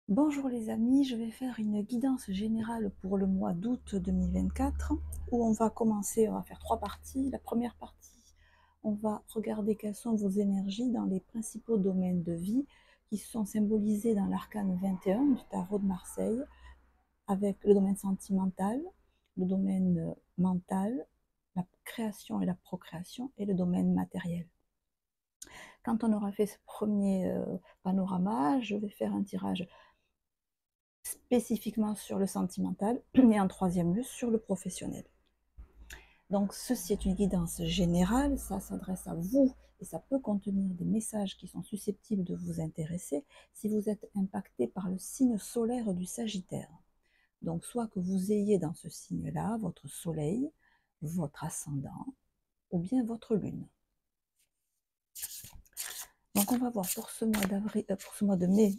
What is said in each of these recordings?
Bonjour les amis, je vais faire une guidance générale pour le mois d'août 2024 où on va commencer, on va faire trois parties. La première partie, on va regarder quelles sont vos énergies dans les principaux domaines de vie qui sont symbolisés dans l'arcane 21 du tarot de Marseille, avec le domaine sentimental, le domaine mental, la création et la procréation et le domaine matériel. Quand on aura fait ce premier panorama, je vais faire un tirage spécifiquement sur le sentimental et en troisième lieu sur le professionnel. Donc ceci est une guidance générale, ça s'adresse à vous et ça peut contenir des messages qui sont susceptibles de vous intéresser si vous êtes impacté par le signe solaire du Sagittaire. Donc soit que vous ayez dans ce signe-là votre soleil, votre ascendant ou bien votre lune. Donc on va voir pour ce mois d'avril, pour ce mois de mai.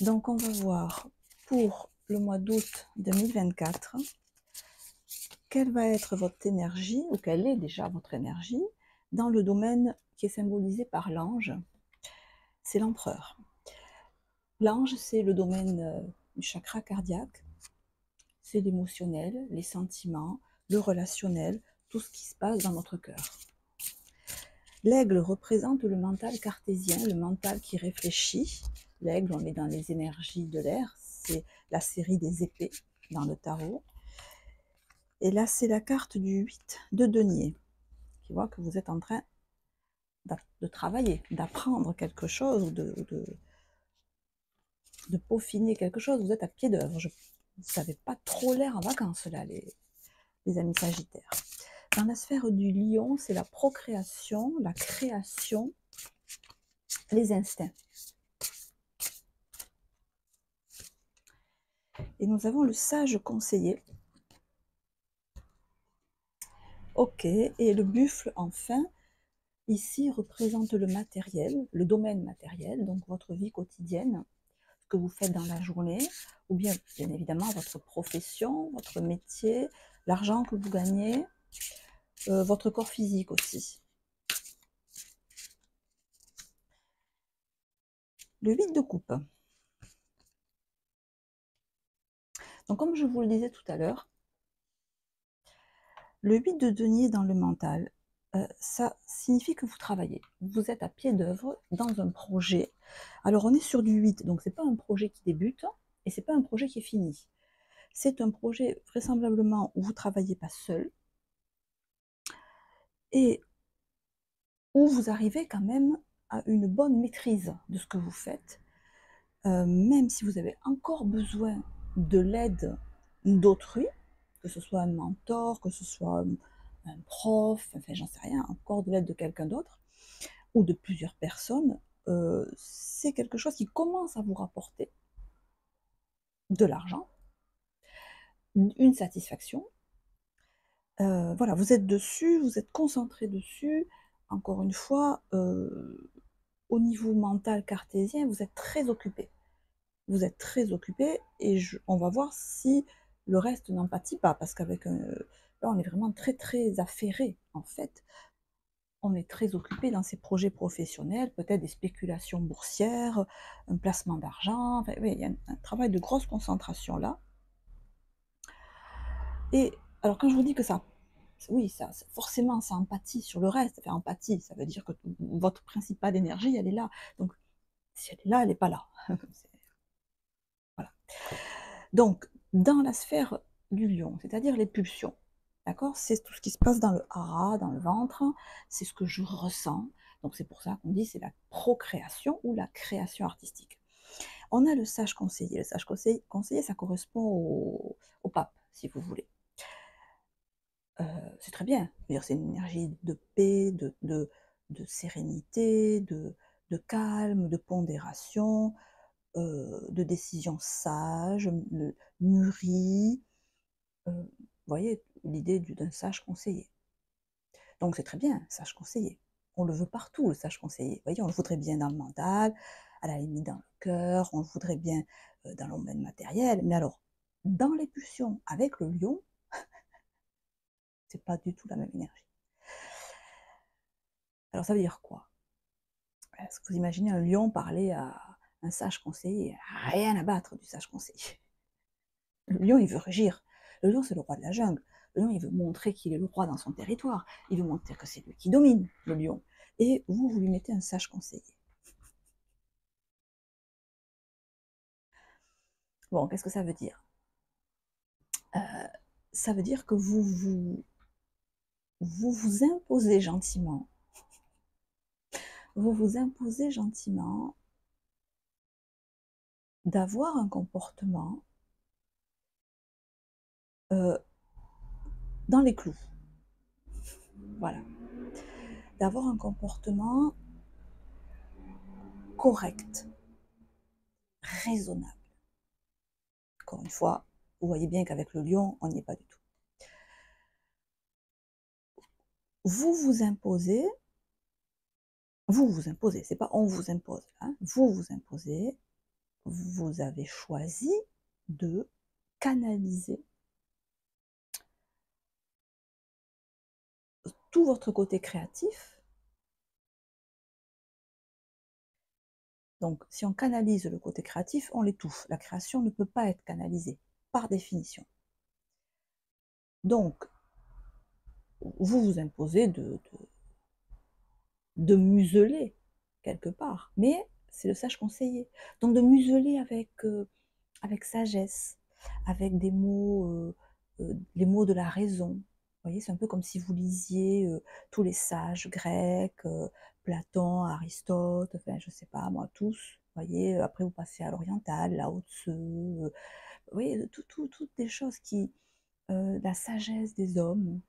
Donc on va voir pour le mois d'août 2024 quelle va être votre énergie, ou quelle est déjà votre énergie, dans le domaine qui est symbolisé par l'ange. C'est l'empereur. L'ange, c'est le domaine du chakra cardiaque, c'est l'émotionnel, les sentiments, le relationnel, tout ce qui se passe dans notre cœur. L'aigle représente le mental cartésien, le mental qui réfléchit. L'aigle, on est dans les énergies de l'air, c'est la série des épées dans le tarot. Et là, c'est la carte du 8 de denier, qui voit que vous êtes en train de travailler, d'apprendre quelque chose, de peaufiner quelque chose. Vous êtes à pied d'œuvre. Vous n'avez pas trop l'air en vacances, là, les amis sagittaires. Dans la sphère du lion, c'est la procréation, la création, les instincts. Et nous avons le sage conseiller. Ok, et le buffle, enfin, ici représente le matériel, le domaine matériel, donc votre vie quotidienne, ce que vous faites dans la journée, ou bien évidemment votre profession, votre métier, l'argent que vous gagnez, votre corps physique aussi. Le 8 de coupe. Donc comme je vous le disais tout à l'heure, le 8 de denier dans le mental, ça signifie que vous travaillez. Vous êtes à pied d'œuvre dans un projet. Alors on est sur du 8, donc ce n'est pas un projet qui débute et ce n'est pas un projet qui est fini. C'est un projet vraisemblablement où vous ne travaillez pas seul et où vous arrivez quand même à une bonne maîtrise de ce que vous faites, même si vous avez encore besoin de l'aide d'autrui, que ce soit un mentor, que ce soit un prof, enfin j'en sais rien, encore de l'aide de quelqu'un d'autre, ou de plusieurs personnes, c'est quelque chose qui commence à vous rapporter de l'argent, une satisfaction. Voilà, vous êtes dessus, vous êtes concentré dessus. Encore une fois, au niveau mental cartésien, vous êtes très occupé. Vous êtes très occupé et on va voir si le reste n'en pâtit pas, parce qu'avec là, on est vraiment très très affairé en fait. On est très occupé dans ses projets professionnels, peut-être des spéculations boursières, un placement d'argent. Enfin, oui, il y a un travail de grosse concentration là. Et alors quand je vous dis que ça, oui, ça forcément ça empathie sur le reste. Enfin, empathie, ça veut dire que votre principale énergie, elle est là. Donc si elle est là, elle n'est pas là. Voilà. Donc, dans la sphère du lion, c'est-à-dire les pulsions, d'accord? C'est tout ce qui se passe dans le hara, dans le ventre, c'est ce que je ressens. Donc, c'est pour ça qu'on dit c'est la procréation ou la création artistique. On a le sage conseiller. Le sage conseiller, ça correspond au pape, si vous voulez. C'est très bien. C'est une énergie de paix, de sérénité, de calme, de pondération, de décision sage, mûrie. Vous voyez, l'idée d'un sage conseiller. Donc c'est très bien, sage conseiller. On le veut partout, le sage conseiller. Vous voyez, on le voudrait bien dans le mental, à la limite dans le cœur, on le voudrait bien dans le domaine matériel. Mais alors, dans les pulsions, avec le lion, c'est pas du tout la même énergie. Alors ça veut dire quoi? Est-ce que vous imaginez un lion parler à un sage conseiller? Rien à battre du sage conseiller. Le lion, il veut rugir. Le lion, c'est le roi de la jungle. Le lion, il veut montrer qu'il est le roi dans son territoire. Il veut montrer que c'est lui qui domine, le lion. Et vous, vous lui mettez un sage conseiller. Bon, qu'est-ce que ça veut dire? Ça veut dire que vous imposez gentiment. Vous vous imposez gentiment d'avoir un comportement dans les clous. Voilà. D'avoir un comportement correct, raisonnable. Encore une fois, vous voyez bien qu'avec le lion, on n'y est pas du tout. Vous vous imposez, c'est pas on vous impose, hein, vous vous imposez, vous avez choisi de canaliser tout votre côté créatif. Donc, si on canalise le côté créatif, on l'étouffe. La création ne peut pas être canalisée, par définition. Donc, vous vous imposez de museler, quelque part. Mais c'est le sage conseiller. Donc, de museler avec sagesse, avec des mots, les mots de la raison. Vous voyez, c'est un peu comme si vous lisiez tous les sages grecs, Platon, Aristote, enfin, je sais pas, moi, tous. Vous voyez, après vous passez à l'oriental, Lao Tse, vous voyez, toutes des choses qui, la sagesse des hommes,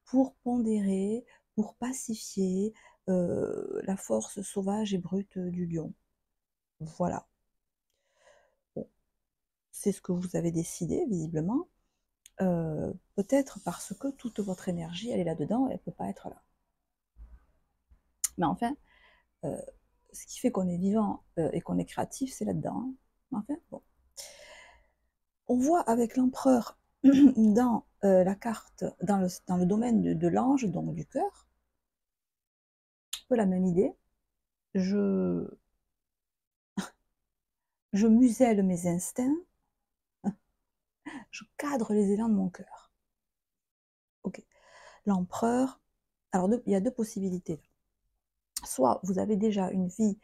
pour pondérer, pour pacifier la force sauvage et brute du lion. Voilà. Bon, c'est ce que vous avez décidé, visiblement. Peut-être parce que toute votre énergie, elle est là-dedans, elle ne peut pas être là. Mais enfin, ce qui fait qu'on est vivant et qu'on est créatif, c'est là-dedans. Hein. Enfin, bon. On voit avec l'empereur dans la carte, dans le domaine de l'ange, donc du cœur, un peu la même idée. Je muselle mes instincts, je cadre les élans de mon cœur. Ok. L'empereur, alors il y a deux possibilités. Soit vous avez déjà une vie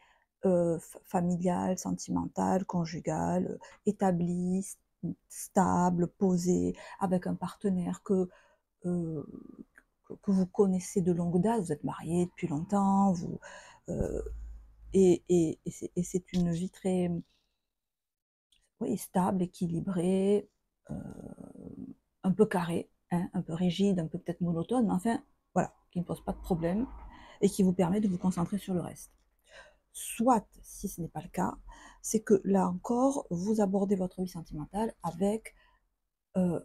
familiale, sentimentale, conjugale, établie, stable, posée, avec un partenaire euh, que vous connaissez de longue date, vous êtes marié depuis longtemps, euh, et c'est une vie très oui, stable, équilibrée, euh, un peu carrée, hein, un peu rigide, un peu peut-être monotone, mais enfin, voilà, qui ne pose pas de problème et qui vous permet de vous concentrer sur le reste. Soit, si ce n'est pas le cas, c'est que là encore, vous abordez votre vie sentimentale euh,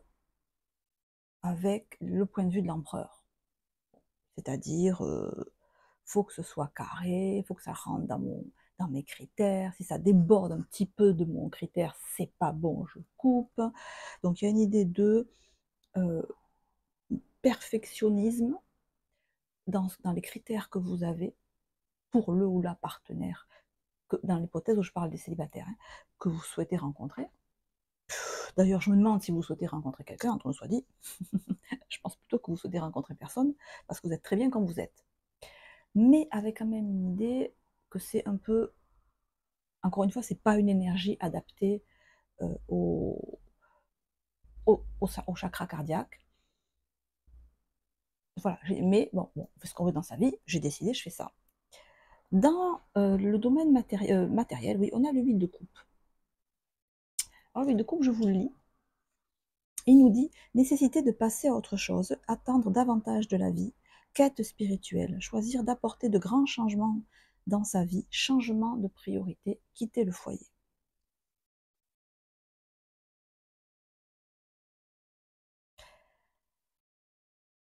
avec le point de vue de l'empereur. C'est-à-dire, faut que ce soit carré, faut que ça rentre dans mes critères. Si ça déborde un petit peu de mon critère, c'est pas bon, je coupe. Donc il y a une idée de euh, perfectionnisme dans les critères que vous avez pour le ou la partenaire, dans l'hypothèse où je parle des célibataires, hein, que vous souhaitez rencontrer. D'ailleurs, je me demande si vous souhaitez rencontrer quelqu'un, entre nous soit dit. Je pense plutôt que vous souhaitez rencontrer personne, parce que vous êtes très bien comme vous êtes. Mais avec quand même une idée que c'est un peu, encore une fois, c'est pas une énergie adaptée au, au chakra cardiaque. Voilà, mais bon, on fait ce qu'on veut dans sa vie, j'ai décidé, je fais ça. Dans le domaine matériel, oui, on a le 8 de coupe. Alors, le 8 de coupe, je vous le lis. Il nous dit nécessité de passer à autre chose, attendre davantage de la vie, quête spirituelle, choisir d'apporter de grands changements dans sa vie, changement de priorité, quitter le foyer.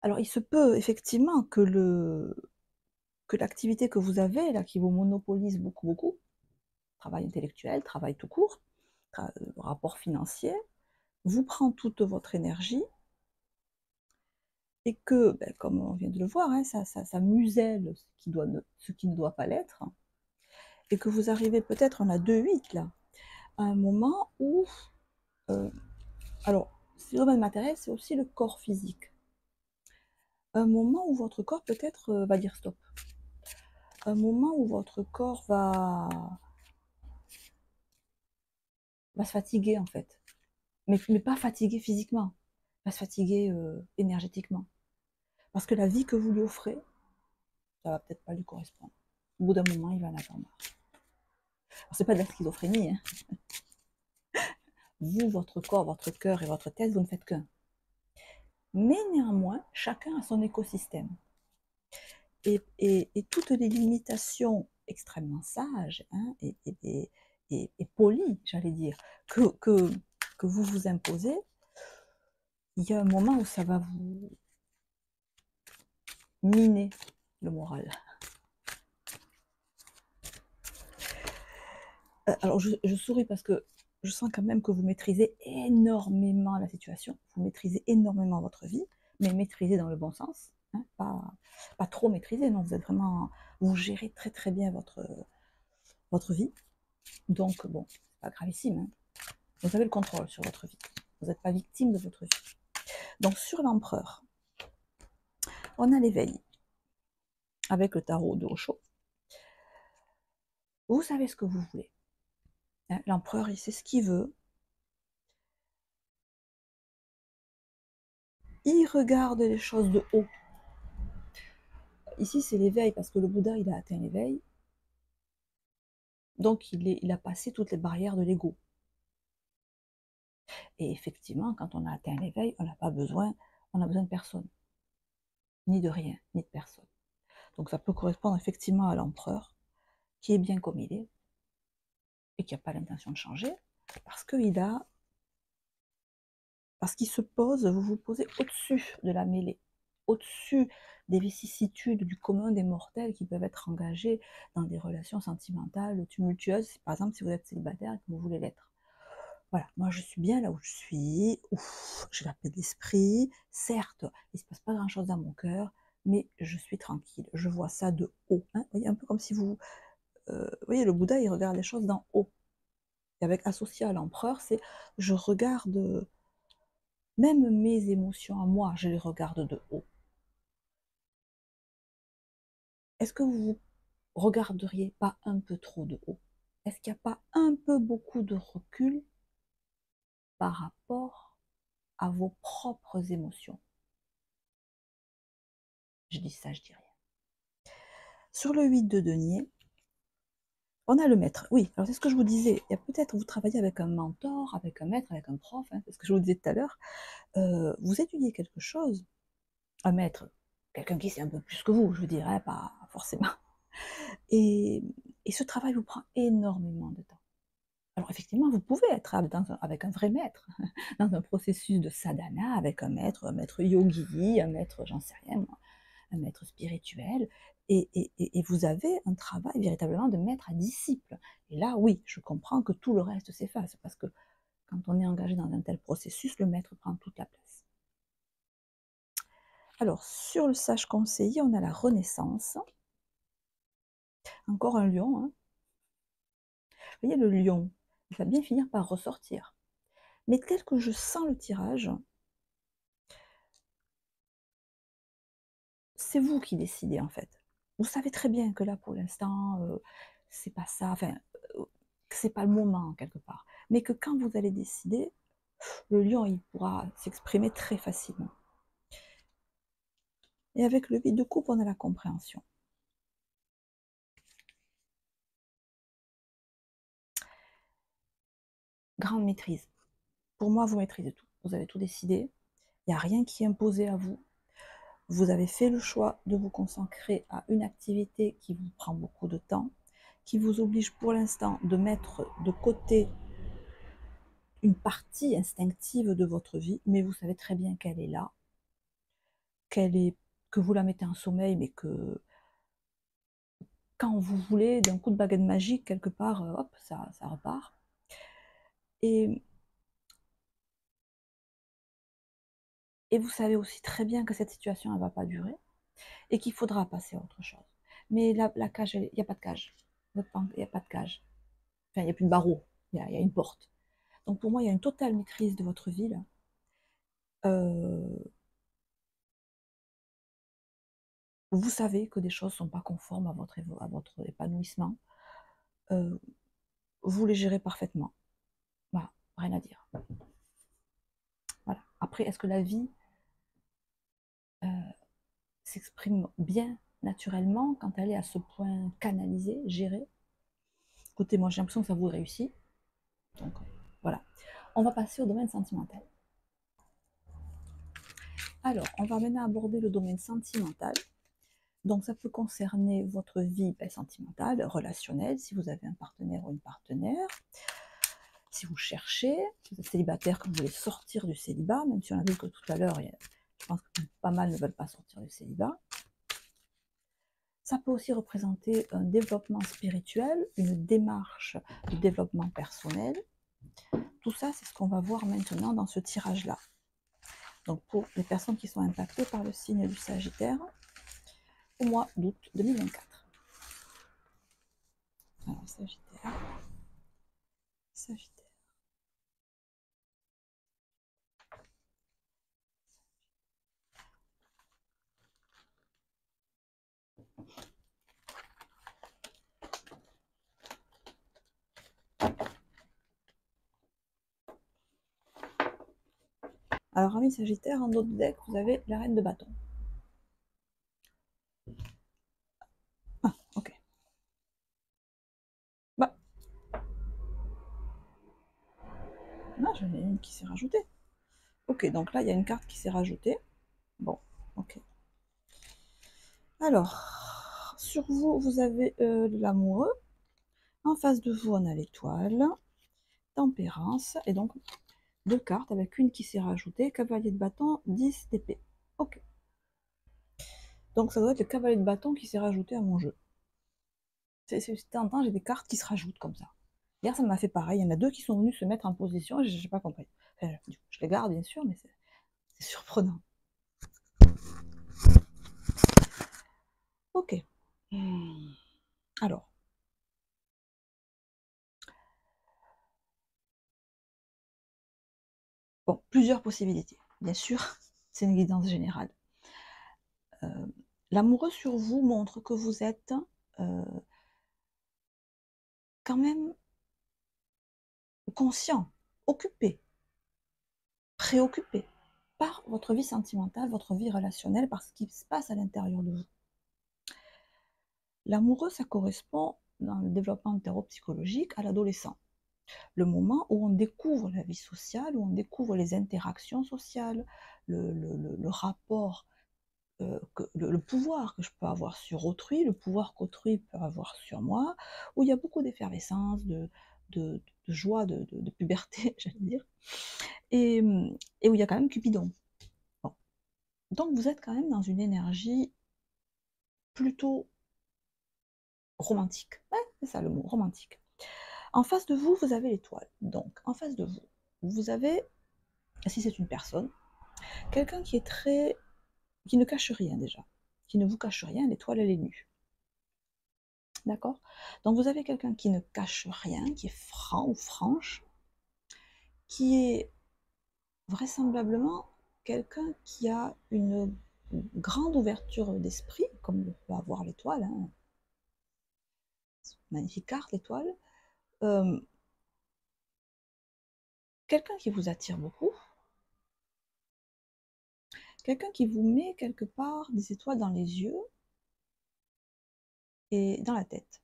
Alors, il se peut effectivement que l'activité que vous avez, là, qui vous monopolise beaucoup, beaucoup, travail intellectuel, travail tout court, rapport financier, vous prend toute votre énergie et que, ben, comme on vient de le voir, hein, ça muselle ce qui ne doit pas l'être. et que vous arrivez peut-être, on a 2-8 là, à un moment où, alors, le domaine matériel, c'est aussi le corps physique. Un moment où votre corps peut-être va dire stop. Un moment où votre corps va se fatiguer en fait. Mais pas fatigué physiquement, va se fatiguer énergétiquement. Parce que la vie que vous lui offrez, ça va peut-être pas lui correspondre. Au bout d'un moment, il va en avoir marre. C'est pas de la schizophrénie, hein. Vous, votre corps, votre cœur et votre tête, vous ne faites qu'un. Mais néanmoins, chacun a son écosystème. Et toutes les limitations extrêmement sages hein, et polies, j'allais dire, que vous vous imposez, il y a un moment où ça va vous miner le moral. Alors, je souris parce que je sens quand même que vous maîtrisez énormément la situation, vous maîtrisez énormément votre vie, mais maîtrisez dans le bon sens, hein, pas trop maîtrisé, non, vous êtes vraiment, vous gérez très très bien votre vie, donc bon, c'est pas gravissime, hein. Vous avez le contrôle sur votre vie, vous n'êtes pas victime de votre vie. Donc sur l'empereur, on a l'éveil, avec le tarot de Osho, vous savez ce que vous voulez, hein, l'empereur il sait ce qu'il veut, il regarde les choses de haut. Ici, c'est l'éveil, parce que le Bouddha, il a atteint l'éveil. Donc, il a passé toutes les barrières de l'ego. Et effectivement, quand on a atteint l'éveil, on a besoin de personne. Ni de rien, ni de personne. Donc, ça peut correspondre effectivement à l'empereur, qui est bien comme il est, et qui n'a pas l'intention de changer, parce qu'il se pose, vous vous posez au-dessus de la mêlée, au-dessus des vicissitudes du commun des mortels qui peuvent être engagés dans des relations sentimentales tumultueuses, par exemple si vous êtes célibataire et que vous voulez l'être. Voilà, moi je suis bien là où je suis, ouf, j'ai la paix de l'esprit, certes, il ne se passe pas grand-chose dans mon cœur, mais je suis tranquille, je vois ça de haut. Hein. Vous voyez, un peu comme si vous voyez, le Bouddha, il regarde les choses d'en haut. Et avec associé à l'empereur, c'est je regarde, même mes émotions à moi, je les regarde de haut. Est-ce que vous vous regarderiez pas un peu trop de haut? Est-ce qu'il n'y a pas un peu beaucoup de recul par rapport à vos propres émotions? Je dis ça, je dis rien. Sur le 8 de denier, on a le maître. Oui, alors c'est ce que je vous disais. Il y a peut-être, vous travaillez avec un mentor, avec un maître, avec un prof, hein, c'est ce que je vous disais tout à l'heure. Vous étudiez quelque chose, un maître, quelqu'un qui sait un peu plus que vous, je veux dire, hein, pas forcément. Et, et ce travail vous prend énormément de temps. Alors effectivement, vous pouvez être avec un vrai maître, dans un processus de sadhana, avec un maître yogi, un maître, j'en sais rien moi, un maître spirituel, et vous avez un travail véritablement de maître à disciple. Et là, oui, je comprends que tout le reste s'efface, parce que quand on est engagé dans un tel processus, le maître prend toute la place. Alors, sur le sage conseiller, on a la renaissance. Encore un lion, hein. Vous voyez, le lion, il va bien finir par ressortir. Mais tel que je sens le tirage, c'est vous qui décidez en fait. Vous savez très bien que là, pour l'instant, c'est pas ça, enfin, que c'est pas le moment quelque part. Mais que quand vous allez décider, le lion, il pourra s'exprimer très facilement. Et avec le 8 de coupe, on a la compréhension. Grande maîtrise. Pour moi, vous maîtrisez tout. Vous avez tout décidé. Il n'y a rien qui est imposé à vous. Vous avez fait le choix de vous consacrer à une activité qui vous prend beaucoup de temps, qui vous oblige pour l'instant de mettre de côté une partie instinctive de votre vie, mais vous savez très bien qu'elle est là, que vous la mettez en sommeil, mais que quand vous voulez, d'un coup de baguette magique, quelque part, hop, ça repart. Et, et vous savez aussi très bien que cette situation, elle ne va pas durer, et qu'il faudra passer à autre chose. Mais la cage, il n'y a pas de cage. il n'y a pas de cage. Enfin, il n'y a plus de barreaux, il y a une porte. Donc pour moi, il y a une totale maîtrise de votre vie là. Vous savez que des choses ne sont pas conformes à votre épanouissement. Vous les gérez parfaitement. Voilà, rien à dire. Voilà. Après, est-ce que la vie s'exprime bien naturellement quand elle est à ce point canalisée, gérée? Écoutez, moi j'ai l'impression que ça vous réussit. Donc voilà. On va passer au domaine sentimental. Alors, on va maintenant aborder le domaine sentimental. Donc, ça peut concerner votre vie sentimentale, relationnelle, si vous avez un partenaire ou une partenaire. Si vous cherchez, si vous êtes célibataire, que vous voulez sortir du célibat, même si on a vu que tout à l'heure, je pense que pas mal ne veulent pas sortir du célibat. Ça peut aussi représenter un développement spirituel, une démarche de développement personnel. Tout ça, c'est ce qu'on va voir maintenant dans ce tirage-là. Donc, pour les personnes qui sont impactées par le signe du Sagittaire, au mois d'août 2024. Alors, Sagittaire. Alors, amis Sagittaire, en d'autres decks, vous avez la reine de bâton. Ah, ok. Bah. Ah, j'en ai une qui s'est rajoutée. Ok, donc là, il y a une carte qui s'est rajoutée. Bon, ok. Alors, sur vous, vous avez l'amoureux. En face de vous, on a l'étoile, tempérance, et donc 2 cartes avec une qui s'est rajoutée, cavalier de bâton, 10 d'épée. Ok. Donc ça doit être le cavalier de bâton qui s'est rajouté à mon jeu. C'est temps, j'ai des cartes qui se rajoutent comme ça. Hier, ça m'a fait pareil. Il y en a 2 qui sont venus se mettre en position et je n'ai pas compris. Enfin, je les garde, bien sûr, mais c'est surprenant. Ok. Alors. Bon, plusieurs possibilités. Bien sûr, c'est une guidance générale. L'amoureux sur vous montre que vous êtes quand même conscient, occupé, préoccupé par votre vie sentimentale, votre vie relationnelle, par ce qui se passe à l'intérieur de vous. L'amoureux, ça correspond, dans le développement psychologique, à l'adolescent. Le moment où on découvre la vie sociale, où on découvre les interactions sociales, le rapport, le pouvoir que je peux avoir sur autrui, le pouvoir qu'autrui peut avoir sur moi, où il y a beaucoup d'effervescence, de joie, de puberté, j'allais dire, et où il y a quand même Cupidon. Bon. Donc vous êtes quand même dans une énergie plutôt romantique. Ouais, c'est ça le mot, romantique. En face de vous, vous avez l'étoile. Donc, en face de vous, vous avez, si c'est une personne, quelqu'un qui est qui ne cache rien déjà, qui ne vous cache rien, l'étoile elle est nue. D'accord? Donc vous avez quelqu'un qui ne cache rien, qui est franc ou franche, qui est vraisemblablement quelqu'un qui a une grande ouverture d'esprit, comme le peut avoir l'étoile, hein. Magnifique carte, l'étoile. Quelqu'un qui vous attire beaucoup, quelqu'un qui vous met quelque part des étoiles dans les yeux et dans la tête,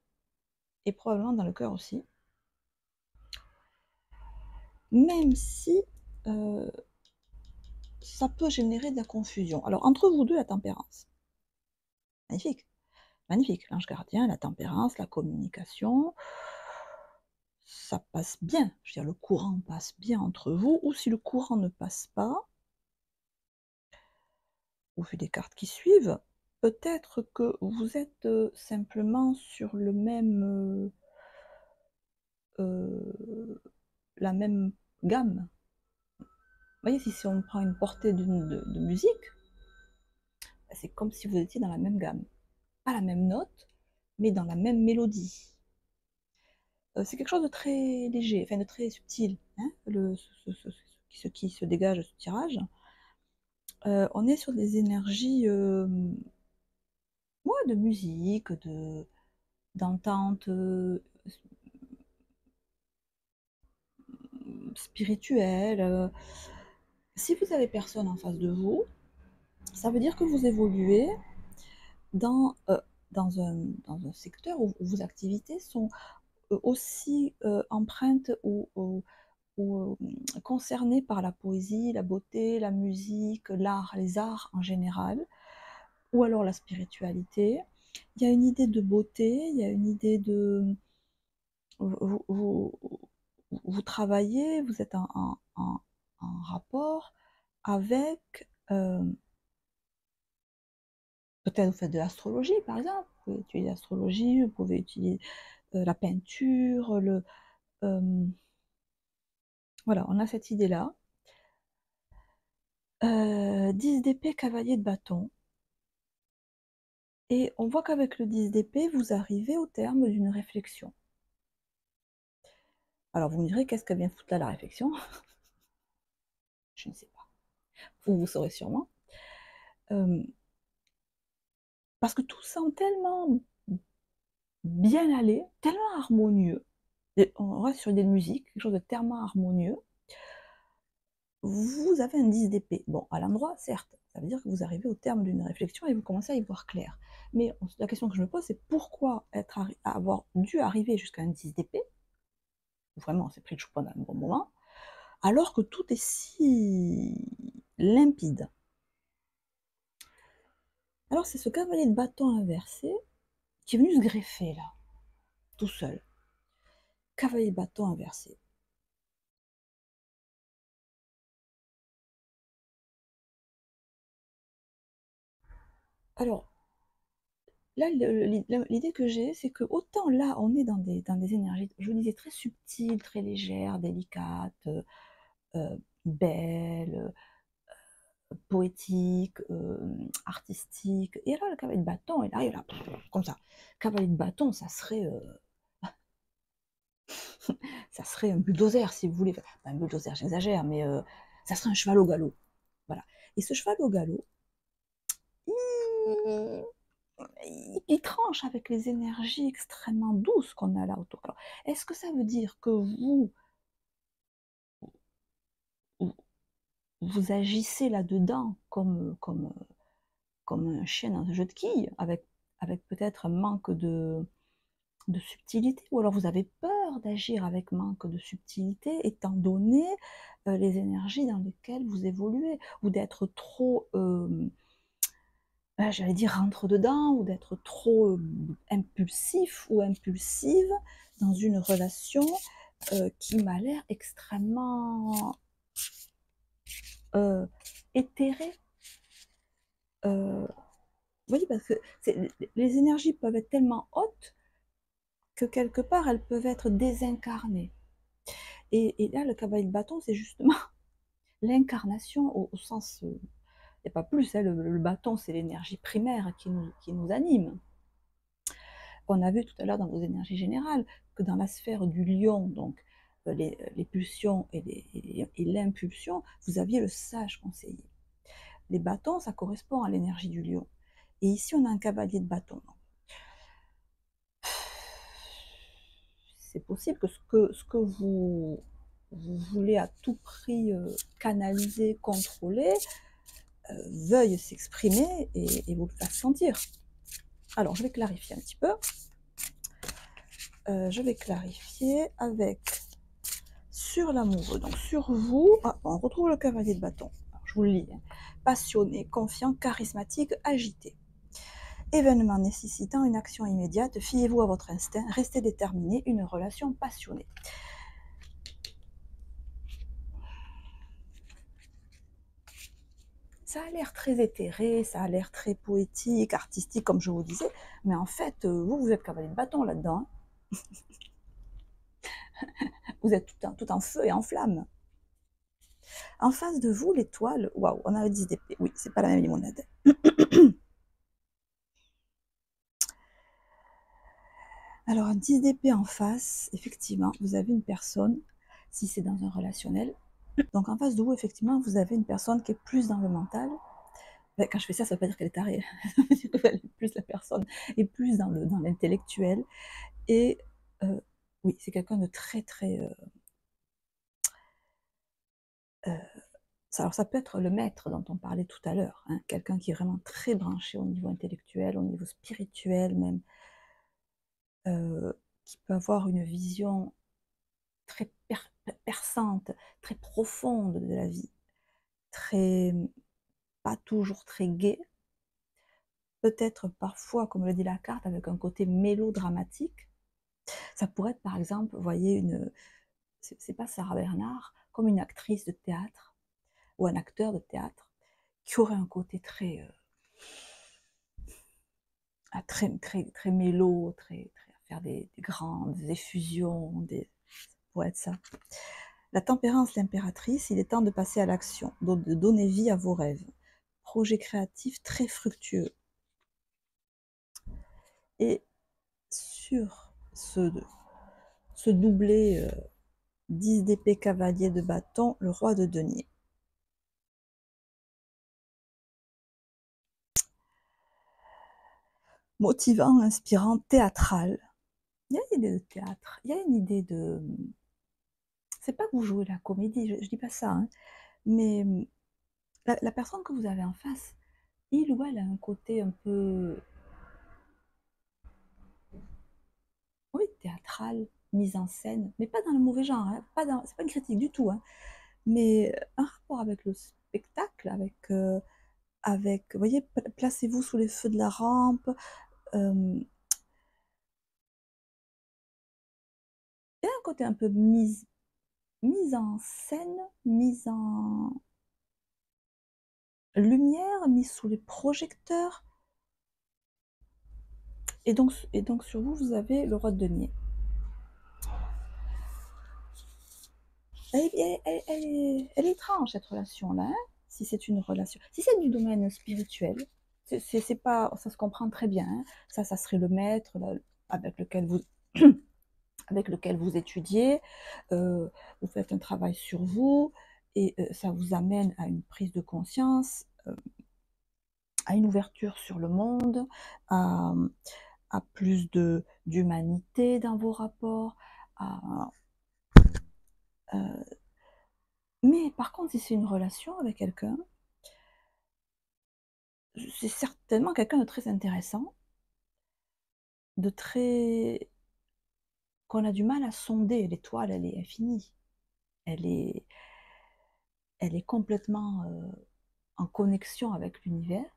et probablement dans le cœur aussi, même si ça peut générer de la confusion. Alors, entre vous deux, la tempérance. Magnifique. Magnifique. L'ange gardien, la tempérance, la communication, ça passe bien. Je veux dire, le courant passe bien entre vous, ou si le courant ne passe pas, au vu des cartes qui suivent, peut-être que vous êtes simplement sur le même, la même gamme. Vous voyez, si on prend une portée de musique, c'est comme si vous étiez dans la même gamme. Pas la même note, mais dans la même mélodie. c'est quelque chose de très léger, enfin de très subtil, hein, ce qui se dégage de ce tirage. On est sur des énergies, ouais, de musique, d'entente, spirituelle. Si vous avez personne en face de vous, ça veut dire que vous évoluez dans, dans un secteur où vos activités sont aussi empreintes ou concernées par la poésie, la beauté, la musique, l'art, les arts en général, ou alors la spiritualité. Il y a une idée de beauté, il y a une idée de... Vous, vous, vous travaillez, vous êtes en rapport avec... peut-être vous faites de l'astrologie, par exemple. Vous pouvez utiliser l'astrologie, vous pouvez utiliser la peinture, voilà, on a cette idée-là. 10 d'épée, cavalier de bâton. Et on voit qu'avec le 10 d'épée, vous arrivez au terme d'une réflexion. Alors vous me direz, qu'est-ce qu'elle vient foutre là, la réflexion? Je ne sais pas. Vous saurez sûrement. Parce que tout semble tellement bien aller, tellement harmonieux. Et on reste sur des musiques, quelque chose de tellement harmonieux. Vous avez un 10 d'épée. Bon, à l'endroit, certes, ça veut dire que vous arrivez au terme d'une réflexion et vous commencez à y voir clair. Mais la question que je me pose, c'est pourquoi avoir dû arriver jusqu'à un 10 d'épée, vraiment, on s'est pris le choupan dans le bon moment, alors que tout est si limpide. Alors c'est ce cavalier de bâton inversé qui est venu se greffer là, tout seul. Cavalier de bâton inversé. Alors, là, l'idée que j'ai, c'est que autant là, on est dans des énergies, je vous disais, très subtiles, très légères, délicates, belles, poétiques, artistiques. Et là, le cavalier de bâton, il arrive là, comme ça. Cavalier de bâton, ça serait un bulldozer, si vous voulez. Enfin, pas un bulldozer, j'exagère, mais ça serait un cheval au galop. Voilà. Et ce cheval au galop, il, il tranche avec les énergies extrêmement douces qu'on a là autour. Alors, est-ce que ça veut dire que vous agissez là-dedans comme un chien dans un jeu de quilles, avec peut-être un manque de subtilité, ou alors vous avez peur d'agir avec manque de subtilité, étant donné les énergies dans lesquelles vous évoluez, ou d'être trop, j'allais dire, rentre dedans, ou d'être trop impulsif ou impulsive dans une relation qui m'a l'air extrêmement éthérée. Vous voyez, parce que les énergies peuvent être tellement hautes que quelque part elles peuvent être désincarnées. Et là, le cavalier de bâton, c'est justement l'incarnation au sens, il n'y a pas plus, hein, le bâton, c'est l'énergie primaire qui nous anime. On a vu tout à l'heure dans vos énergies générales que dans la sphère du lion, donc les pulsions et l'impulsion, vous aviez le sage conseiller. Les bâtons, ça correspond à l'énergie du lion. Et ici, on a un cavalier de bâton. C'est possible que ce que vous voulez à tout prix canaliser, contrôler, veuille s'exprimer et vous le fasse sentir. Alors, je vais clarifier un petit peu. Je vais clarifier avec sur l'amoureux, donc sur vous, on retrouve le cavalier de bâton. Alors, je vous le lis. Hein. Passionné, confiant, charismatique, agité. Événement nécessitant une action immédiate, fiez-vous à votre instinct, restez déterminé, une relation passionnée. Ça a l'air très éthéré, ça a l'air très poétique, artistique, comme je vous disais, mais en fait, vous êtes cavalier de bâton là-dedans. Vous êtes tout en feu et en flamme. En face de vous, l'étoile, waouh, on a 10 d'épée. Oui, c'est pas la même limonade. Alors un 10 d'épée en face, effectivement, vous avez une personne, si c'est dans un relationnel, donc en face de vous, effectivement, vous avez une personne qui est plus dans le mental. Bah, quand je fais ça, ça veut pas dire qu'elle est tarée, ça veut dire qu'elle est plus la personne est plus dans l'intellectuel et oui, c'est quelqu'un de très, très, heu, alors ça peut être le maître dont on parlait tout à l'heure, hein, quelqu'un qui est vraiment très branché au niveau intellectuel, au niveau spirituel même, heu, qui peut avoir une vision très perçante, très profonde de la vie, très pas toujours très gai, peut-être parfois, comme le dit la carte, avec un côté mélodramatique. Ça pourrait être par exemple, vous voyez, c'est pas Sarah Bernard, comme une actrice de théâtre ou un acteur de théâtre qui aurait un côté très, très, très, très mélo, très à faire des grandes effusions, ça pourrait être ça. La tempérance, l'impératrice, il est temps de passer à l'action, donc de donner vie à vos rêves. Projet créatif très fructueux. Et sur ce doublé 10 d'épée, cavalier de bâton, le roi de denier. Motivant, inspirant, théâtral. Il y a une idée de théâtre, il y a une idée de... C'est pas que vous jouez la comédie, je dis pas ça, hein, mais la personne que vous avez en face, il ou elle a un côté un peu, oui, théâtral, mise en scène, mais pas dans le mauvais genre, hein, c'est pas une critique du tout, hein, mais un rapport avec le spectacle, vous voyez, placez-vous sous les feux de la rampe, il y a un côté un peu mise en scène, mise en lumière, mise sous les projecteurs, et donc sur vous, vous avez le roi de denier. Elle est étrange cette relation-là, hein, si c'est une relation. Si c'est du domaine spirituel, c'est pas, ça se comprend très bien, hein. Ça serait le maître là, avec lequel vous, avec lequel vous étudiez, vous faites un travail sur vous, et ça vous amène à une prise de conscience, à une ouverture sur le monde, à, à plus d'humanité dans vos rapports, à, mais par contre, si c'est une relation avec quelqu'un, c'est certainement quelqu'un de très intéressant, de très qu'on a du mal à sonder. L'étoile, elle est infinie. Elle est elle est complètement, en connexion avec l'univers,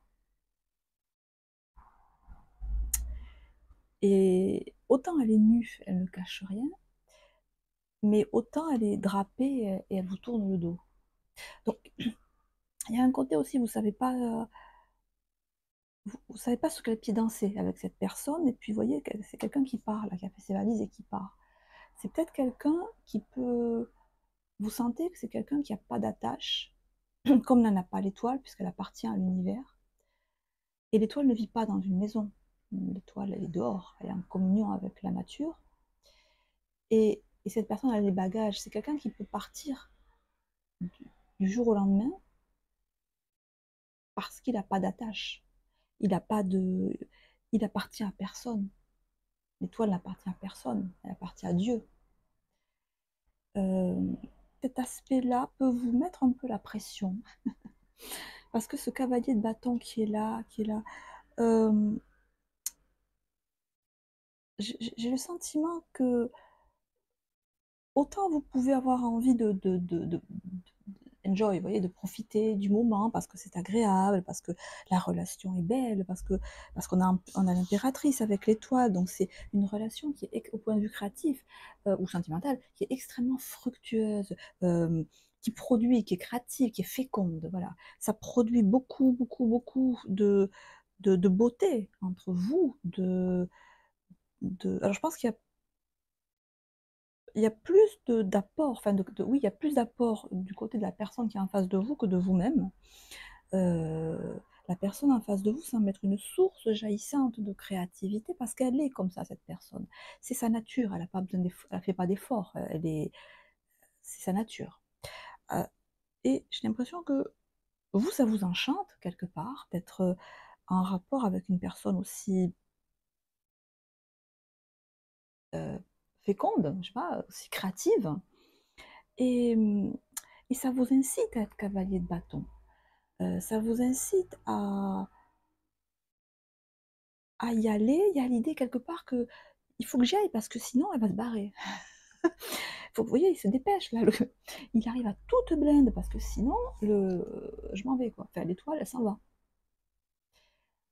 et autant elle est nue, elle ne cache rien, mais autant elle est drapée, et elle vous tourne le dos. Donc il y a un côté aussi, vous savez pas, vous savez pas sur quel pied danser avec cette personne, et puis vous voyez que c'est quelqu'un qui part là, qui a fait ses valises et qui part. C'est peut-être quelqu'un qui peut... Vous sentez que c'est quelqu'un qui a pas d'attache, comme n'en a pas l'étoile, puisqu'elle appartient à l'univers. Et l'étoile ne vit pas dans une maison. L'étoile, elle est dehors, elle est en communion avec la nature. Et cette personne a des bagages. C'est quelqu'un qui peut partir du jour au lendemain parce qu'il n'a pas d'attache. Il n'a pas de... Il appartient à personne. L'étoile n'appartient à personne, elle appartient à Dieu. Euh, Cet aspect-là peut vous mettre un peu la pression. Parce que ce cavalier de bâton qui est là, euh, j'ai le sentiment que autant vous pouvez avoir envie de enjoy, vous voyez, de profiter du moment parce que c'est agréable, parce que la relation est belle, parce qu'on a l'impératrice avec l'étoile, donc c'est une relation qui est au point de vue créatif, ou sentimental, qui est extrêmement fructueuse, qui produit, qui est créative, qui est féconde, voilà. Ça produit beaucoup, beaucoup, beaucoup de beauté entre vous, alors je pense qu'il y a plus d'apport, enfin oui, il y a plus d'apport du côté de la personne qui est en face de vous que de vous-même. La personne en face de vous semble être une source jaillissante de créativité parce qu'elle est comme ça, cette personne. C'est sa nature, elle a pas besoin elle fait pas d'efforts, c'est sa nature. Et j'ai l'impression que vous, ça vous enchante quelque part d'être en rapport avec une personne aussi euh, féconde, je sais pas, aussi créative. Et, et ça vous incite à être cavalier de bâton. Ça vous incite à y aller. Il y a l'idée quelque part que il faut que j'y aille parce que sinon elle va se barrer. Vous voyez, il se dépêche là. Il arrive à toute blinde parce que sinon, je m'en vais quoi. Enfin, l'étoile, elle s'en va.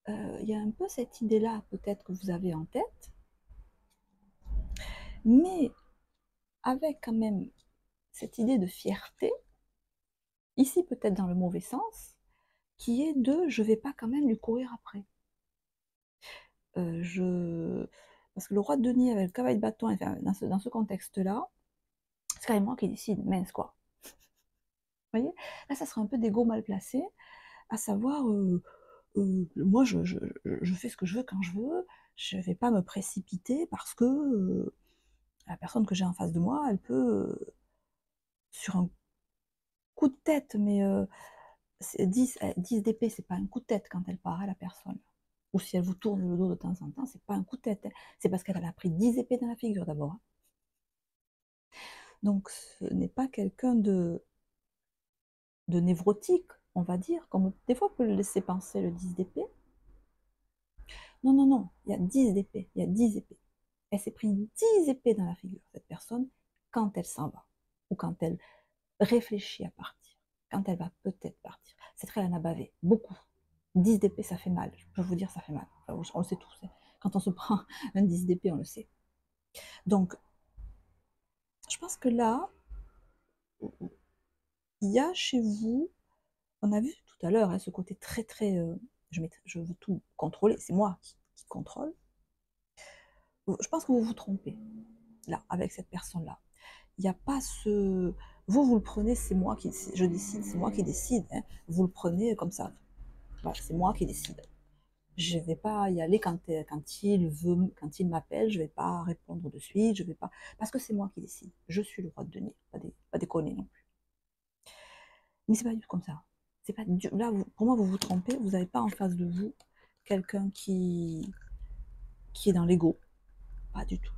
Il y a un peu cette idée-là peut-être que vous avez en tête, mais avec quand même cette idée de fierté, ici peut-être dans le mauvais sens, qui est de je vais pas quand même lui courir après. Je... Parce que le roi de denier avec le cavalier de bâton, enfin, dans ce contexte-là, c'est quand même moi qui décide, mince quoi. Vous voyez? Là, ça serait un peu d'ego mal placé, à savoir, moi je fais ce que je veux quand je veux, je vais pas me précipiter parce que la personne que j'ai en face de moi, elle peut, sur un coup de tête, mais 10 d'épée, c'est pas un coup de tête quand elle part, à la personne. Ou si elle vous tourne le dos de temps en temps, c'est pas un coup de tête, hein. C'est parce qu'elle a pris 10 épées dans la figure d'abord, hein. Donc ce n'est pas quelqu'un de névrotique, on va dire, comme des fois peut le laisser penser le 10 d'épée. Non, non, non, il y a 10 d'épée, il y a 10 épées. Elle s'est pris 10 épées dans la figure, cette personne, quand elle s'en va, ou quand elle réfléchit à partir, quand elle va peut-être partir. C'est très, elle en a bavé, beaucoup. 10 d'épée, ça fait mal, je peux vous dire, ça fait mal. Enfin, on le sait tous, hein. Quand on se prend un 10 d'épée, on le sait. Donc, je pense que là, il y a chez vous, on a vu tout à l'heure, hein, ce côté très, très, je veux tout contrôler, c'est moi qui contrôle. Je pense que vous vous trompez, là, avec cette personne-là. Il n'y a pas ce... Vous le prenez, c'est moi qui je décide, c'est moi qui décide, hein. Vous le prenez comme ça. Voilà, c'est moi qui décide. Je ne vais pas y aller quand il m'appelle, je ne vais pas répondre de suite, je vais pas... Parce que c'est moi qui décide. Je suis le roi de denier, pas déconner non plus. Mais c'est pas du tout comme ça. C'est pas du... Là, pour moi, vous vous trompez, vous n'avez pas en face de vous quelqu'un qui est dans l'ego. Pas du tout.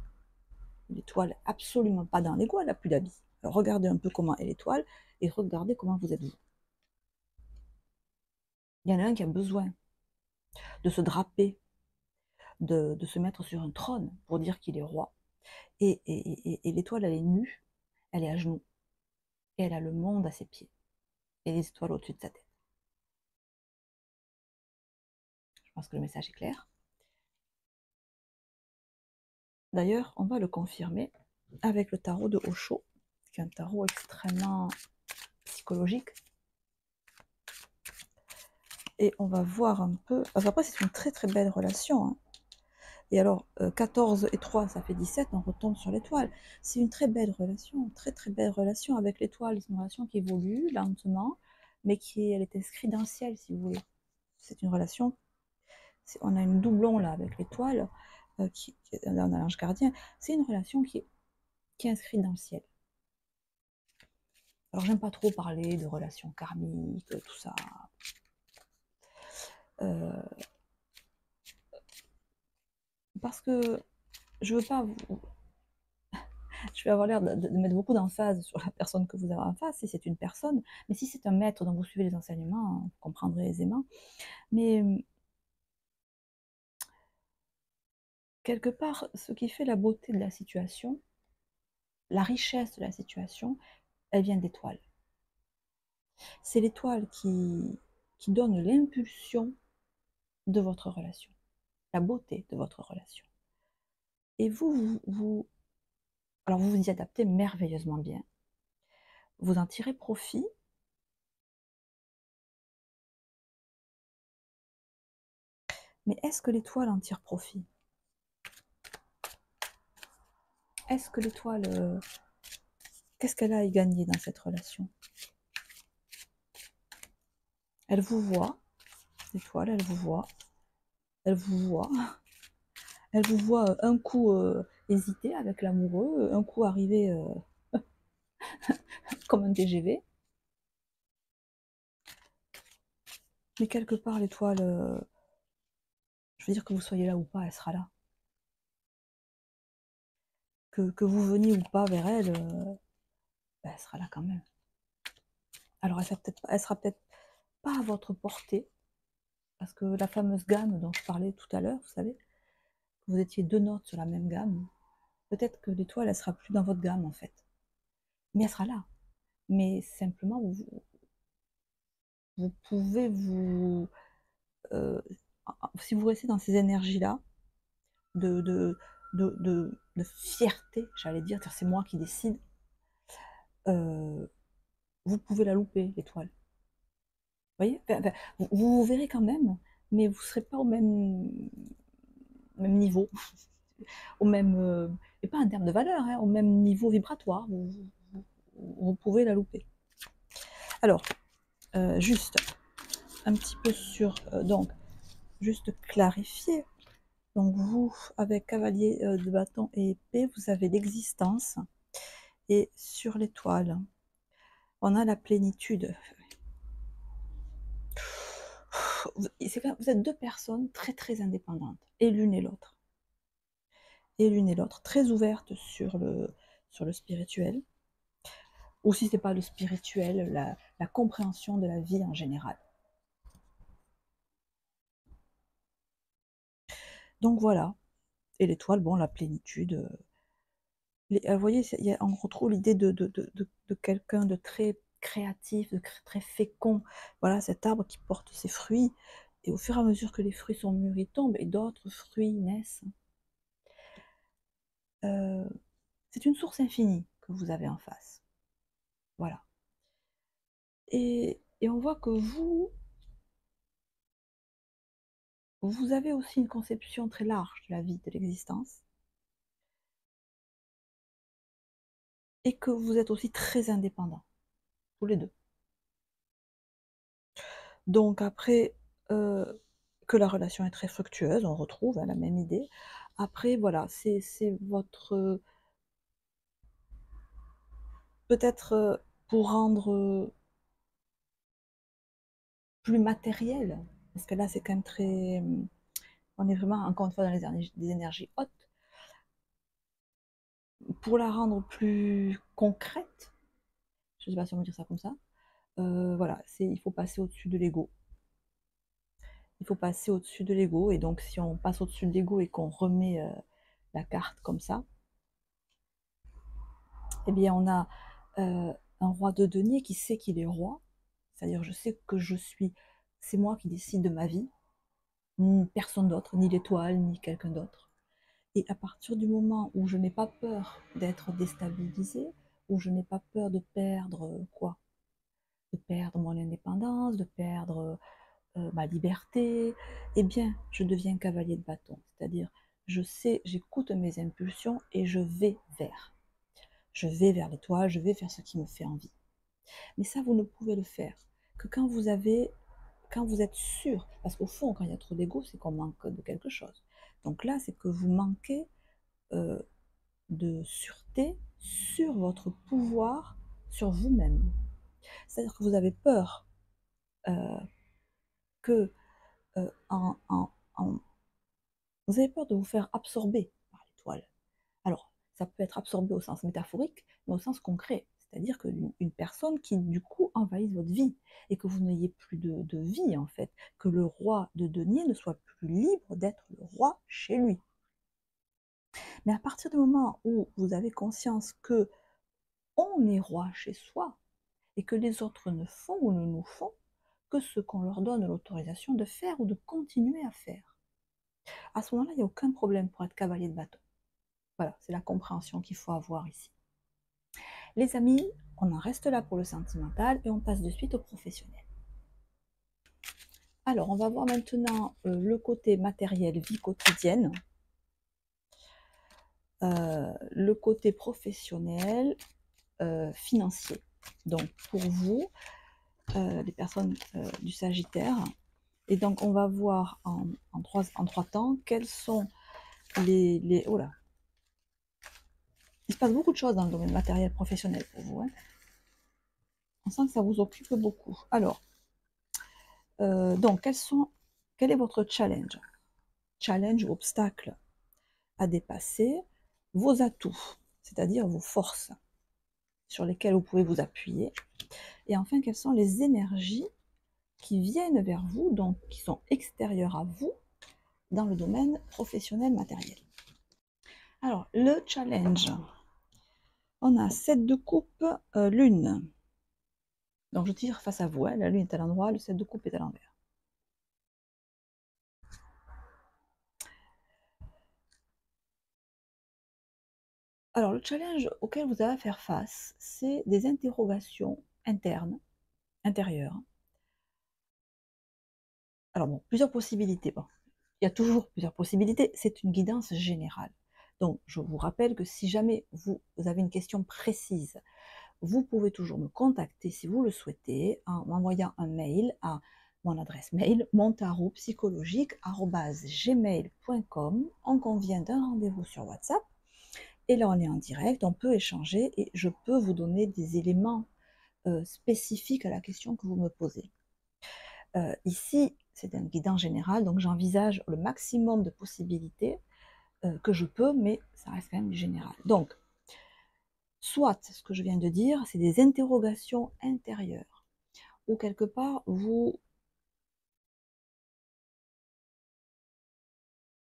L'étoile, absolument pas dans l'ego, elle n'a plus d'habit. Alors regardez un peu comment est l'étoile et regardez comment vous êtes vous. Il y en a un qui a besoin de se draper, de se mettre sur un trône pour dire qu'il est roi. Et l'étoile, elle est nue, elle est à genoux, et elle a le monde à ses pieds, et les étoiles au-dessus de sa tête. Je pense que le message est clair. D'ailleurs, on va le confirmer avec le tarot de Osho, qui est un tarot extrêmement psychologique. Et on va voir un peu... Parce qu'après, c'est une très très belle relation, hein. Et alors, 14 et 3, ça fait 17, on retombe sur l'étoile. C'est une très belle relation, très très belle relation avec l'étoile. C'est une relation qui évolue lentement, mais elle est inscrite dans le ciel, si vous voulez. C'est une relation, on a une doublon là avec l'étoile, on a l'ange gardien. C'est une relation qui est inscrite dans le ciel. Alors, j'aime pas trop parler de relations karmiques, tout ça. Parce que je veux pas je vais avoir l'air de mettre beaucoup d'emphase sur la personne que vous avez en face, si c'est une personne, mais si c'est un maître dont vous suivez les enseignements, vous comprendrez aisément. Mais quelque part, ce qui fait la beauté de la situation, la richesse de la situation, elle vient d'étoiles. C'est l'étoile qui donne l'impulsion de votre relation, la beauté de votre relation. Et alors vous vous y adaptez merveilleusement bien. Vous en tirez profit. Mais est-ce que l'étoile en tire profit? Est-ce que l'étoile, qu'est-ce qu'elle a à y gagner dans cette relation? Elle vous voit, L'étoile, elle vous voit. Elle vous voit. Elle vous voit un coup hésiter avec l'amoureux, un coup arriver comme un TGV. Mais quelque part, l'étoile, je veux dire que vous soyez là ou pas, elle sera là. Que vous veniez ou pas vers elle, ben, elle sera là quand même. Alors, elle sera peut-être pas à votre portée, parce que la fameuse gamme dont je parlais tout à l'heure, vous savez, vous étiez 2 notes sur la même gamme, peut-être que l'étoile, elle sera plus dans votre gamme, en fait. Mais elle sera là. Mais simplement, vous pouvez vous... si vous restez dans ces énergies-là, de, de, de fierté, j'allais dire, c'est moi qui décide, vous pouvez la louper, l'étoile. Vous voyez, vous verrez quand même, mais vous ne serez pas au même niveau, au même, et pas en termes de valeur, hein, au même niveau vibratoire, vous pouvez la louper. Alors, juste un petit peu sur, donc, juste clarifier. Donc vous, avec cavalier de bâton et épée, vous avez l'existence. Et sur l'étoile, on a la plénitude. Vous êtes 2 personnes très très indépendantes, et l'une et l'autre. Et l'une et l'autre, très ouvertes sur le spirituel. Ou si ce n'est pas le spirituel, la compréhension de la vie en général. Donc voilà. Et l'étoile, bon, la plénitude. Vous voyez, on retrouve l'idée de quelqu'un de très créatif, de très fécond. Voilà, cet arbre qui porte ses fruits. Et au fur et à mesure que les fruits sont mûrs, ils tombent et d'autres fruits naissent. C'est une source infinie que vous avez en face. Voilà. Et on voit que vous avez aussi une conception très large de la vie, de l'existence. Et que vous êtes aussi très indépendants, tous les deux. Donc après, que la relation est très fructueuse, on retrouve la même idée. Après, voilà, c'est votre... peut-être pour rendre plus matériel, parce que là, c'est quand même très... on est vraiment, encore une fois, dans des énergies hautes. Pour la rendre plus concrète, je ne sais pas si on peut dire ça comme ça, voilà, il faut passer au-dessus de l'ego. Il faut passer au-dessus de l'ego, et donc si on passe au-dessus de l'ego et qu'on remet la carte comme ça, eh bien on a un roi de denier qui sait qu'il est roi, c'est-à-dire je sais que je suis, c'est moi qui décide de ma vie, personne d'autre, ni l'étoile, ni quelqu'un d'autre. Et à partir du moment où je n'ai pas peur d'être déstabilisée, où je n'ai pas peur de perdre quoi? De perdre mon indépendance, de perdre ma liberté, eh bien, je deviens cavalier de bâton. C'est-à-dire, je sais, j'écoute mes impulsions et je vais vers. Je vais vers l'étoile, je vais vers ce qui me fait envie. Mais ça, vous ne pouvez le faire que quand vous êtes sûr, parce qu'au fond, quand il y a trop d'ego, c'est qu'on manque de quelque chose. Donc là, c'est que vous manquez euh, de sûreté sur votre pouvoir, sur vous-même. C'est-à-dire que vous avez peur que vous avez peur de vous faire absorber par l'étoile. Alors, ça peut être absorbé au sens métaphorique, mais au sens concret. C'est-à-dire qu'une personne qui, du coup, envahisse votre vie et que vous n'ayez plus de vie, en fait. Que le roi de denier ne soit plus libre d'être le roi chez lui. Mais à partir du moment où vous avez conscience que on est roi chez soi et que les autres ne font ou ne nous font que ce qu'on leur donne l'autorisation de faire ou de continuer à faire, à ce moment-là, il n'y a aucun problème pour être cavalier de bâton. Voilà, c'est la compréhension qu'il faut avoir ici. Les amis, on en reste là pour le sentimental et on passe de suite au professionnel. Alors, on va voir maintenant le côté matériel, vie quotidienne, le côté professionnel, financier. Donc, pour vous, les personnes du Sagittaire, Et donc, on va voir en trois temps quels sont les... Oh là, il se passe beaucoup de choses dans le domaine matériel professionnel pour vous. Hein. On sent que ça vous occupe beaucoup. Alors, donc, quel est votre challenge? Challenge ou obstacle à dépasser, vos atouts, c'est-à-dire vos forces sur lesquelles vous pouvez vous appuyer. Et enfin, quelles sont les énergies qui viennent vers vous, donc qui sont extérieures à vous, dans le domaine professionnel matériel. Alors, le challenge. On a 7 de coupe, lune. Donc, je tire face à vous. Hein. La lune est à l'endroit, le 7 de coupe est à l'envers. Alors, le challenge auquel vous avez à faire face, c'est des interrogations internes, intérieures. Alors, bon, plusieurs possibilités. Bon, il y a toujours plusieurs possibilités. C'est une guidance générale. Donc, je vous rappelle que si jamais vous avez une question précise, vous pouvez toujours me contacter si vous le souhaitez en m'envoyant un mail à mon adresse mail montaropsychologique@gmail.com. On convient d'un rendez-vous sur WhatsApp et là on est en direct, on peut échanger et je peux vous donner des éléments spécifiques à la question que vous me posez. Ici, c'est un guidance général, donc j'envisage le maximum de possibilités que je peux, mais ça reste quand même du général. Donc, soit ce que je viens de dire, c'est des interrogations intérieures, ou quelque part vous,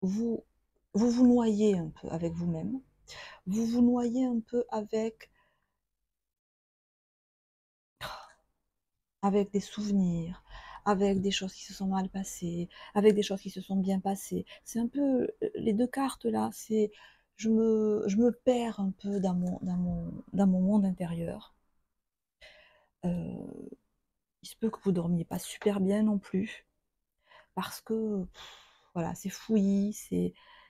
vous noyez un peu avec vous-même, vous vous noyez un peu avec des souvenirs, avec des choses qui se sont mal passées, avec des choses qui se sont bien passées. C'est un peu les deux cartes là, c'est je me perds un peu dans mon monde intérieur. Euh, il se peut que vous dormiez pas super bien non plus, parce que voilà, c'est fouillis,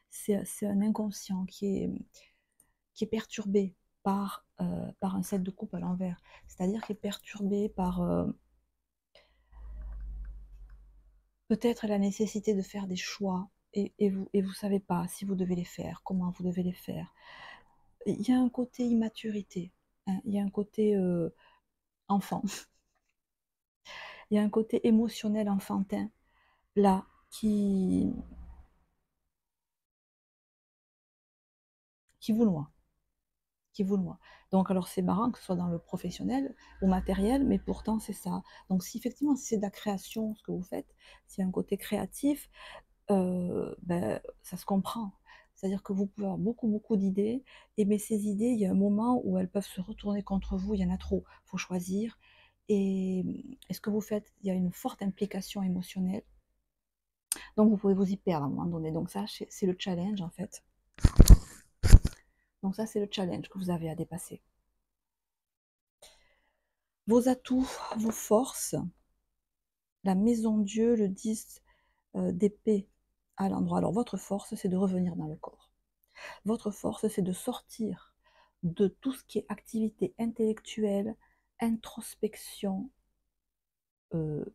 c'est un inconscient qui est perturbé par un set de coupe à l'envers. C'est-à-dire qui est perturbé par peut-être la nécessité de faire des choix et vous savez pas si vous devez les faire, comment vous devez les faire. Il y a un côté immaturité, hein, il y a un côté enfant, il y a un côté émotionnel enfantin là qui vous noie. Qui vous noie. Donc alors c'est marrant que ce soit dans le professionnel ou matériel, mais pourtant c'est ça. Donc si effectivement si c'est de la création ce que vous faites, s'il y a un côté créatif, ben, ça se comprend. C'est-à-dire que vous pouvez avoir beaucoup d'idées, et mais ces idées, il y a un moment où elles peuvent se retourner contre vous, il y en a trop, il faut choisir. Et ce que vous faites, il y a une forte implication émotionnelle, donc vous pouvez vous y perdre à un moment donné. Donc ça, c'est le challenge en fait. Donc ça, c'est le challenge que vous avez à dépasser. Vos atouts, vos forces, la maison Dieu, le 10 d'épée à l'endroit. Alors votre force, c'est de revenir dans le corps. Votre force, c'est de sortir de tout ce qui est activité intellectuelle, introspection, euh,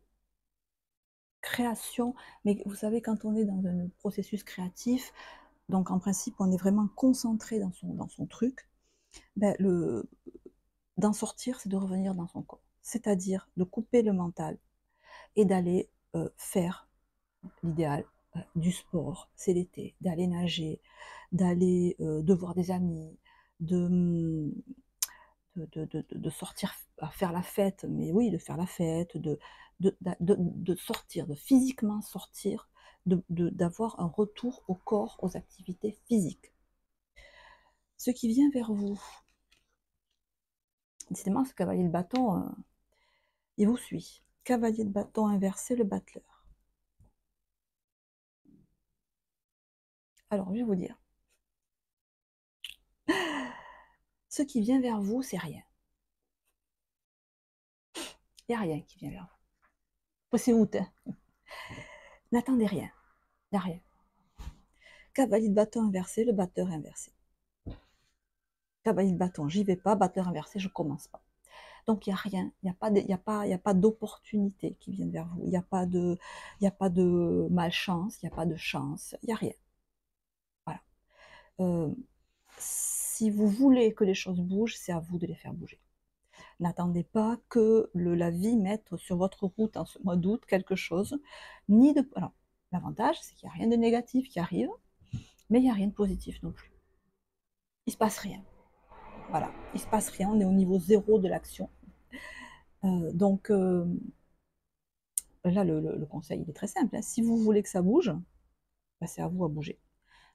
création. Mais vous savez, quand on est dans un processus créatif, donc en principe, on est vraiment concentré dans son truc, ben d'en sortir, c'est de revenir dans son corps. C'est-à-dire de couper le mental et d'aller faire l'idéal, du sport, c'est l'été, d'aller nager, d'aller de voir des amis, de, de sortir à faire la fête, mais oui, de faire la fête, de sortir, de physiquement sortir, d'avoir un retour au corps, aux activités physiques. Ce qui vient vers vous, décidément, ce cavalier de bâton, il vous suit. Cavalier de bâton inversé, le battleur. Alors, je vais vous dire. Ce qui vient vers vous, c'est rien. Il n'y a rien qui vient vers vous. C'est août. Hein. N'attendez rien. Il n'y a rien. Cavalier de bâton inversé, le batteur inversé. Cavalier de bâton, j'y vais pas. Batteur inversé, je commence pas. Donc il n'y a rien, il n'y a pas d'opportunité qui viennent vers vous, il y a pas de malchance, il n'y a pas de chance, il n'y a rien. Voilà. Si vous voulez que les choses bougent, c'est à vous de les faire bouger. N'attendez pas que la vie mette sur votre route en ce mois d'août quelque chose, ni de... Alors, l'avantage, c'est qu'il n'y a rien de négatif qui arrive, mais il n'y a rien de positif non plus. Il ne se passe rien. Voilà, il ne se passe rien, on est au niveau zéro de l'action. Donc, là, le conseil, il est très simple. Hein. Si vous voulez que ça bouge, bah, c'est à vous à bouger.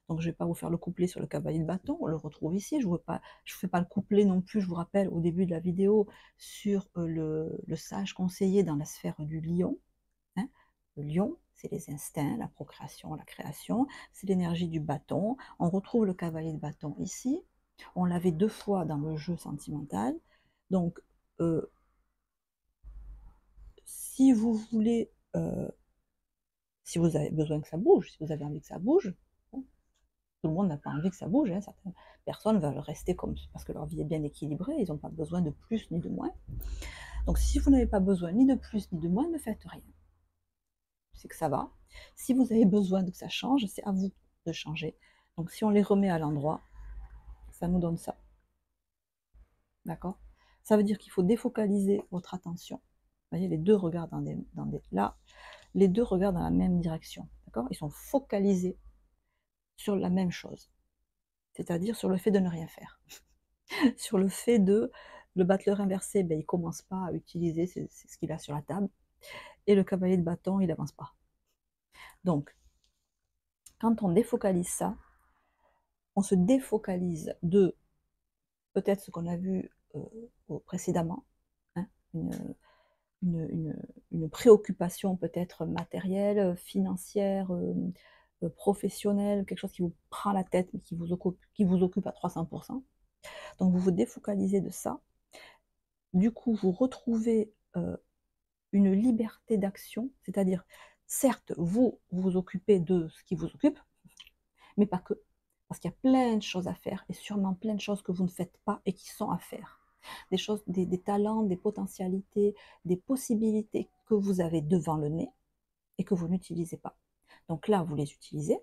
Donc, je ne vais pas vous faire le couplet sur le cavalier de bâton, on le retrouve ici. Je ne fais pas le couplet non plus, je vous rappelle, au début de la vidéo, sur le sage conseiller dans la sphère du lion. Hein. Le lion, c'est les instincts, la procréation, la création, c'est l'énergie du bâton. On retrouve le cavalier de bâton ici. On l'avait 2 fois dans le jeu sentimental. Donc, si vous voulez, si vous avez besoin que ça bouge, si vous avez envie que ça bouge, bon, tout le monde n'a pas envie que ça bouge. Hein, certaines personnes veulent rester comme parce que leur vie est bien équilibrée, ils n'ont pas besoin de plus ni de moins. Donc, si vous n'avez pas besoin ni de plus ni de moins, ne faites rien. C'est que ça va. Si vous avez besoin que ça change, c'est à vous de changer. Donc si on les remet à l'endroit, ça nous donne ça. D'accord? Ça veut dire qu'il faut défocaliser votre attention. Vous voyez, les deux regardent là, les deux regardent dans la même direction. D'accord? Ils sont focalisés sur la même chose. C'est-à-dire sur le fait de ne rien faire. Sur le fait de le battleur inversé, ben, il ne commence pas à utiliser ce qu'il a sur la table. Et le cavalier de bâton, il n'avance pas. Donc, quand on défocalise ça, on se défocalise de peut-être ce qu'on a vu précédemment, hein, une préoccupation peut-être matérielle, financière, professionnelle, quelque chose qui vous prend la tête, mais qui vous occupe à 300%. Donc vous vous défocalisez de ça. Du coup, vous retrouvez une liberté d'action, c'est-à-dire, certes, vous vous occupez de ce qui vous occupe, mais pas que. Parce qu'il y a plein de choses à faire, et sûrement plein de choses que vous ne faites pas et qui sont à faire. Des choses, des talents, des potentialités, des possibilités que vous avez devant le nez et que vous n'utilisez pas. Donc là, vous les utilisez.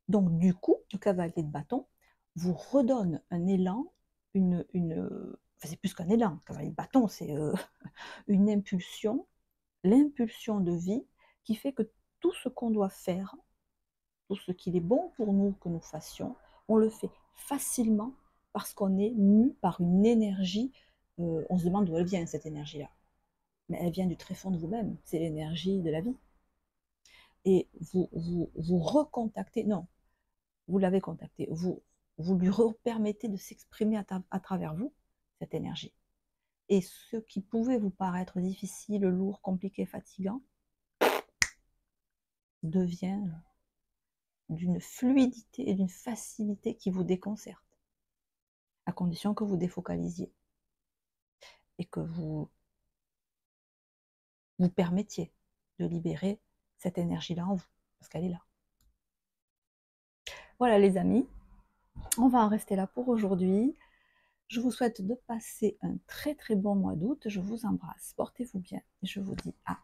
Donc du coup, le cavalier de bâton vous redonne un élan, enfin, c'est plus qu'un élan, le cavalier de bâton, c'est une impulsion, l'impulsion de vie qui fait que tout ce qu'on doit faire, tout ce qu'il est bon pour nous que nous fassions, on le fait facilement parce qu'on est mu par une énergie. On se demande d'où elle vient, cette énergie-là. Mais elle vient du très fond de vous-même. C'est l'énergie de la vie. Et vous recontactez, non, vous l'avez contacté, vous lui permettez de s'exprimer à travers vous, cette énergie. Et ce qui pouvait vous paraître difficile, lourd, compliqué, fatigant, devient d'une fluidité et d'une facilité qui vous déconcerte, à condition que vous défocalisiez et que vous permettiez de libérer cette énergie-là en vous, parce qu'elle est là. Voilà les amis, on va en rester là pour aujourd'hui. Je vous souhaite de passer un très très bon mois d'août. Je vous embrasse, portez-vous bien et je vous dis à